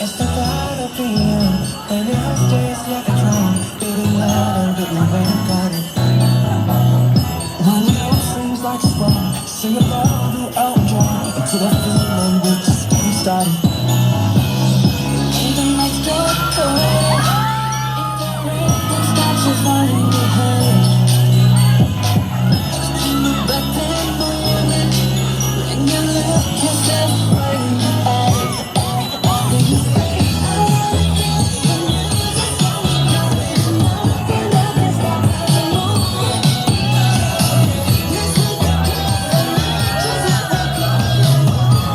It's the thought of being when your heart stays like a drum, beating louder, but you ain't got it. When it all seems like it's wrong, sing along to Apgujeong until the feeling will just get started. And the nights get cold, and the rhythm starts to fall in your head. Just dream about that moment when you look yourself right in the eye. Then you say, I wanna dance with you, just so we know there's nothing that can stop the moment. Let's take a chance and just let it go.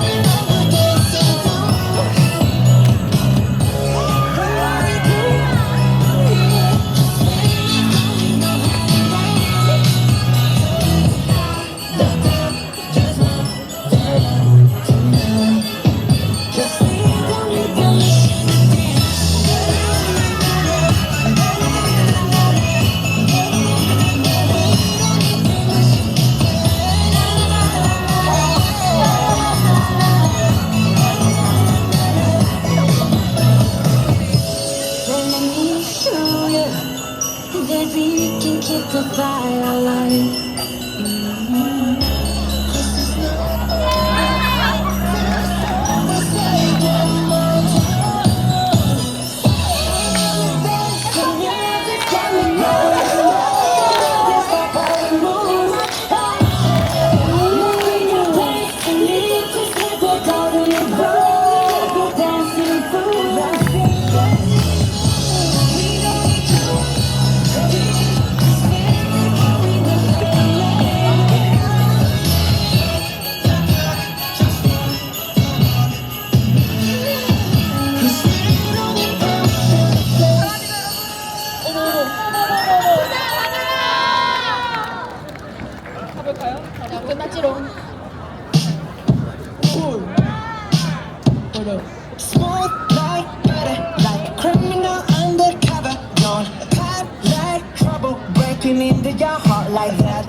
And never get so low. Let me show you that we can keep the fire alive. This is not the same anymore. The music's coming on. There's no better move. Moving your waist and leave this liquid out in the road. Go dancing through the 끝났지롱. Smooth like butter, like a criminal undercover. Don't pop like trouble, breaking into your heart like that.